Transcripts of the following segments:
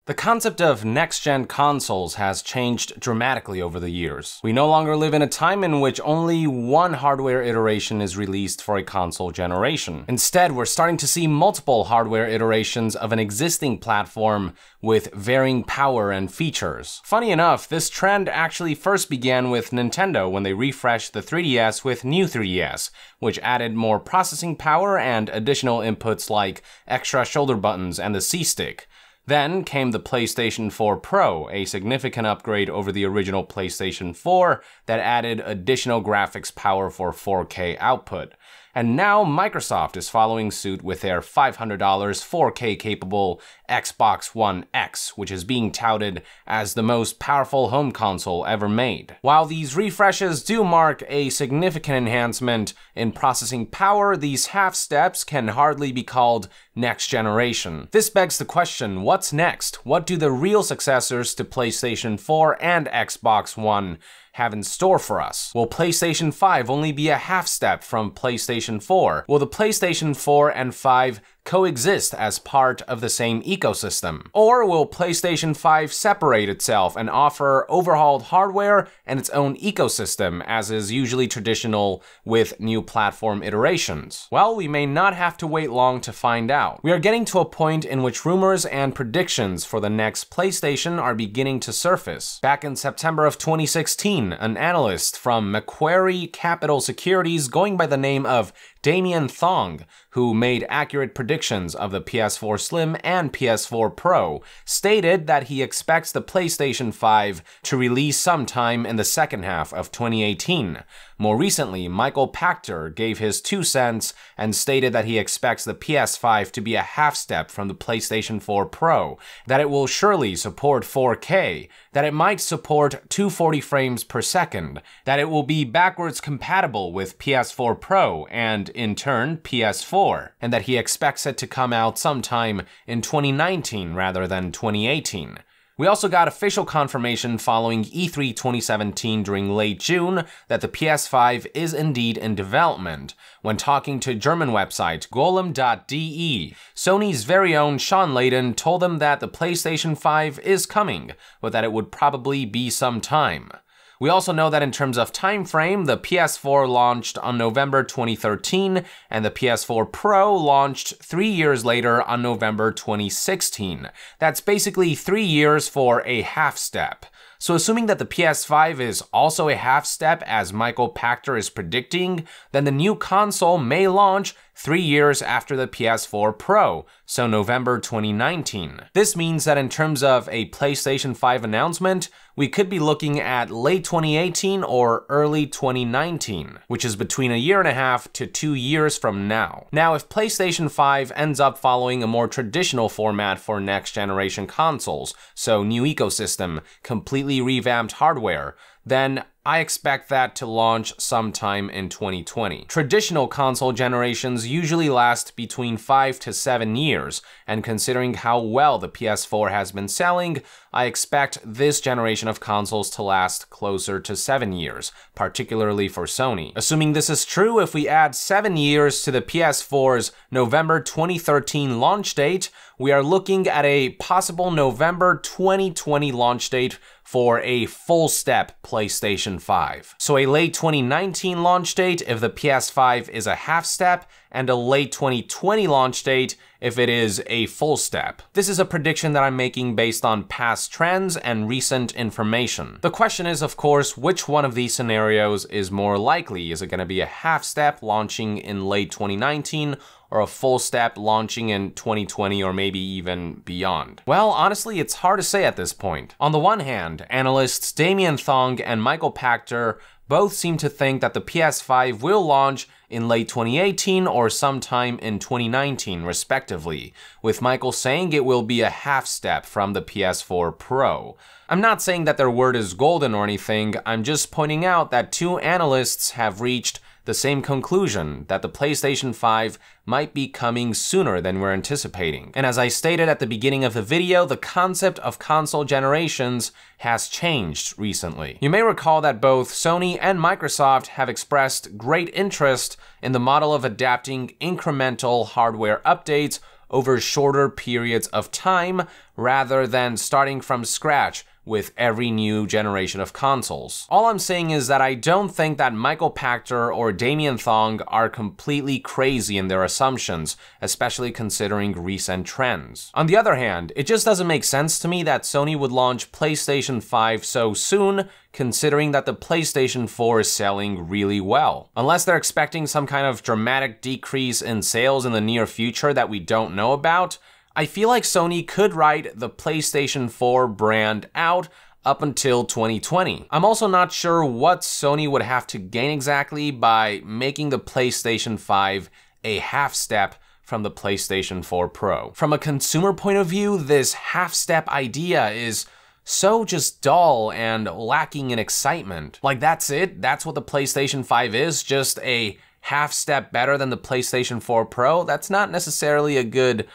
The concept of next-gen consoles has changed dramatically over the years. We no longer live in a time in which only one hardware iteration is released for a console generation. Instead, we're starting to see multiple hardware iterations of an existing platform with varying power and features. Funny enough, this trend actually first began with Nintendo when they refreshed the 3DS with new 3DS, which added more processing power and additional inputs like extra shoulder buttons and the C-stick. Then came the PlayStation 4 Pro, a significant upgrade over the original PlayStation 4 that added additional graphics power for 4K output. And now Microsoft is following suit with their $500 4K capable Xbox One X, which is being touted as the most powerful home console ever made. While these refreshes do mark a significant enhancement in processing power, these half steps can hardly be called next generation. This begs the question, what's next? What do the real successors to PlayStation 4 and Xbox One have in store for us? Will PlayStation 5 only be a half step from PlayStation 4? Will the PlayStation 4 and 5 coexist as part of the same ecosystem? Or will PlayStation 5 separate itself and offer overhauled hardware and its own ecosystem, as is usually traditional with new platform iterations? Well, we may not have to wait long to find out. We are getting to a point in which rumors and predictions for the next PlayStation are beginning to surface. Back in September of 2016, an analyst from Macquarie Capital Securities going by the name of Damien Thong, who made accurate predictions of the PS4 Slim and PS4 Pro, stated that he expects the PlayStation 5 to release sometime in the second half of 2018. More recently, Michael Pachter gave his 2 cents and stated that he expects the PS5 to be a half step from the PlayStation 4 Pro, that it will surely support 4K, that it might support 240 frames per second, that it will be backwards compatible with PS4 Pro and, in turn, PS4, and that he expects it to come out sometime in 2019 rather than 2018. We also got official confirmation following E3 2017 during late June that the PS5 is indeed in development. When talking to German website golem.de, Sony's very own Sean Layden told them that the PlayStation 5 is coming, but that it would probably be some time. We also know that in terms of time frame, the PS4 launched on November 2013, and the PS4 Pro launched 3 years later on November 2016. That's basically 3 years for a half step. So assuming that the PS5 is also a half step as Michael Pachter is predicting, then the new console may launch 3 years after the PS4 Pro, so November 2019. This means that in terms of a PlayStation 5 announcement, we could be looking at late 2018 or early 2019, which is between 1.5 to 2 years from now. Now, if PlayStation 5 ends up following a more traditional format for next generation consoles, so new ecosystem, completely revamped hardware, then I expect that to launch sometime in 2020. Traditional console generations usually last between 5 to 7 years, and considering how well the PS4 has been selling, I expect this generation of consoles to last closer to 7 years, particularly for Sony. Assuming this is true, if we add 7 years to the PS4's November 2013 launch date, we are looking at a possible November 2020 launch date for a full-step PlayStation 5. So a late 2019 launch date if the PS5 is a half step, and a late 2020 launch date if it is a full step. This is a prediction that I'm making based on past trends and recent information. The question is, of course, which one of these scenarios is more likely? Is it going to be a half step launching in late 2019, or a full step launching in 2020 or maybe even beyond? Well, honestly, it's hard to say at this point. On the one hand, analysts Damien Thong and Michael Pachter both seem to think that the PS5 will launch in late 2018 or sometime in 2019, respectively, with Michael saying it will be a half step from the PS4 Pro. I'm not saying that their word is golden or anything, I'm just pointing out that 2 analysts have reached the same conclusion, that the PlayStation 5 might be coming sooner than we're anticipating. And as I stated at the beginning of the video, the concept of console generations has changed recently. You may recall that both Sony and Microsoft have expressed great interest in the model of adapting incremental hardware updates over shorter periods of time rather than starting from scratch with every new generation of consoles. All I'm saying is that I don't think that Michael Pachter or Damien Thong are completely crazy in their assumptions, especially considering recent trends. On the other hand, it just doesn't make sense to me that Sony would launch PlayStation 5 so soon, considering that the PlayStation 4 is selling really well. Unless they're expecting some kind of dramatic decrease in sales in the near future that we don't know about, I feel like Sony could ride the PlayStation 4 brand out up until 2020. I'm also not sure what Sony would have to gain exactly by making the PlayStation 5 a half step from the PlayStation 4 Pro. From a consumer point of view, this half step idea is so just dull and lacking in excitement. Like, that's it? That's what the PlayStation 5 is? Just a half step better than the PlayStation 4 Pro? That's not necessarily a good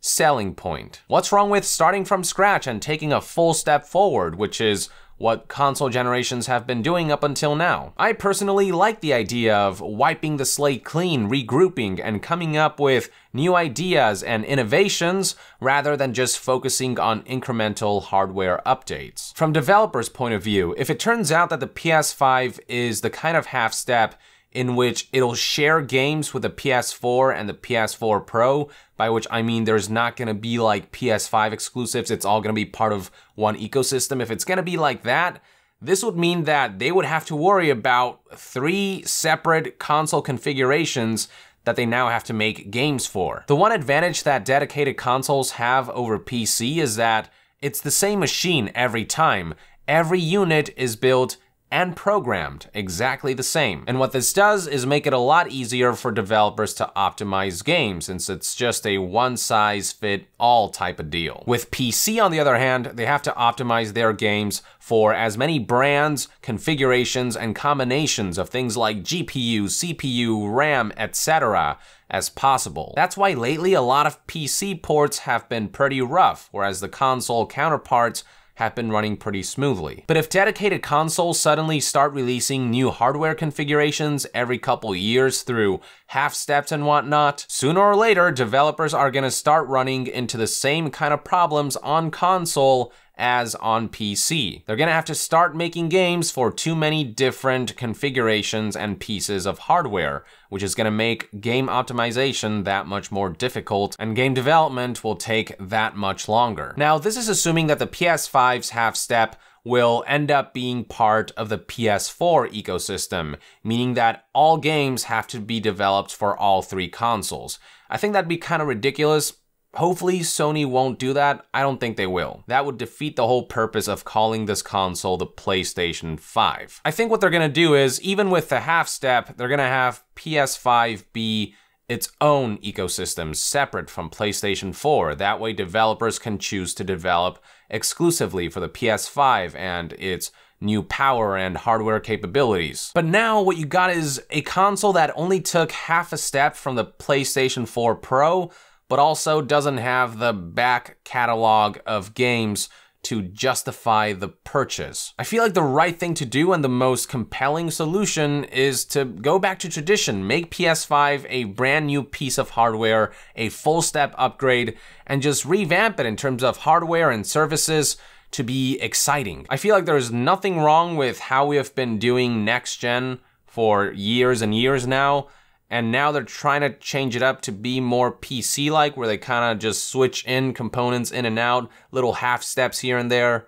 selling point. What's wrong with starting from scratch and taking a full step forward, which is what console generations have been doing up until now? I personally like the idea of wiping the slate clean, regrouping, and coming up with new ideas and innovations rather than just focusing on incremental hardware updates. From developers' point of view, if it turns out that the PS5 is the kind of half step in which it'll share games with the PS4 and the PS4 Pro, by which I mean there's not gonna be like PS5 exclusives, it's all gonna be part of one ecosystem. If it's gonna be like that, this would mean that they would have to worry about 3 separate console configurations that they now have to make games for. The one advantage that dedicated consoles have over PC is that it's the same machine every time. Every unit is built and programmed exactly the same. And what this does is make it a lot easier for developers to optimize games, since it's just a one-size-fit-all type of deal. With PC, on the other hand, they have to optimize their games for as many brands, configurations, and combinations of things like GPU, CPU, RAM, etc. as possible. That's why lately a lot of PC ports have been pretty rough, whereas the console counterparts have been running pretty smoothly. But if dedicated consoles suddenly start releasing new hardware configurations every couple years through half steps and whatnot, sooner or later, developers are gonna start running into the same kind of problems on console as on PC. They're gonna have to start making games for too many different configurations and pieces of hardware, which is gonna make game optimization that much more difficult, and game development will take that much longer. Now, this is assuming that the PS5's half step will end up being part of the PS4 ecosystem, meaning that all games have to be developed for all 3 consoles. I think that'd be kind of ridiculous. Hopefully Sony won't do that. I don't think they will. That would defeat the whole purpose of calling this console the PlayStation 5. I think what they're gonna do is, even with the half step, they're gonna have PS5 be its own ecosystem separate from PlayStation 4. That way developers can choose to develop exclusively for the PS5 and its new power and hardware capabilities. But now what you got is a console that only took half a step from the PlayStation 4 Pro, but also doesn't have the back catalog of games to justify the purchase. I feel like the right thing to do and the most compelling solution is to go back to tradition, make PS5 a brand new piece of hardware, a full step upgrade, and just revamp it in terms of hardware and services to be exciting. I feel like there's nothing wrong with how we have been doing next gen for years and years now. And now they're trying to change it up to be more PC-like, where they kind of just switch in components in and out, little half steps here and there.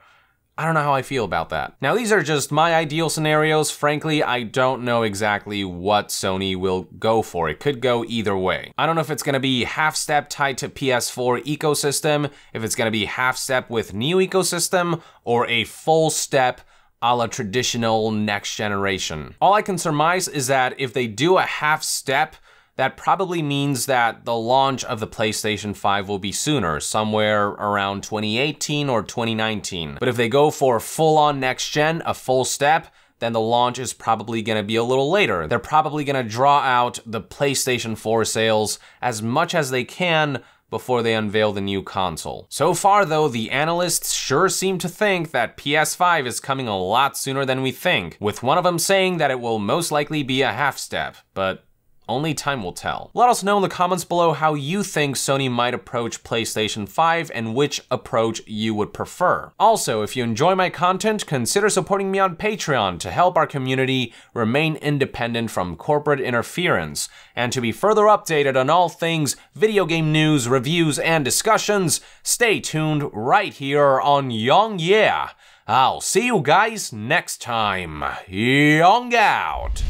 I don't know how I feel about that. Now, these are just my ideal scenarios. Frankly, I don't know exactly what Sony will go for. It could go either way. I don't know if it's gonna be half step tied to PS4 ecosystem, if it's gonna be half step with new ecosystem, or a full step a la traditional next generation. All I can surmise is that if they do a half step, that probably means that the launch of the PlayStation 5 will be sooner, somewhere around 2018 or 2019. But if they go for full-on next gen, a full step, then the launch is probably gonna be a little later. They're probably gonna draw out the PlayStation 4 sales as much as they can before they unveil the new console. So far though, the analysts sure seem to think that PS5 is coming a lot sooner than we think, with one of them saying that it will most likely be a half step, but Only time will tell. Let us know in the comments below how you think Sony might approach PlayStation 5 and which approach you would prefer. Also, if you enjoy my content, consider supporting me on Patreon to help our community remain independent from corporate interference. And to be further updated on all things video game news, reviews, and discussions, stay tuned right here on Young Yeah. I'll see you guys next time. Young out!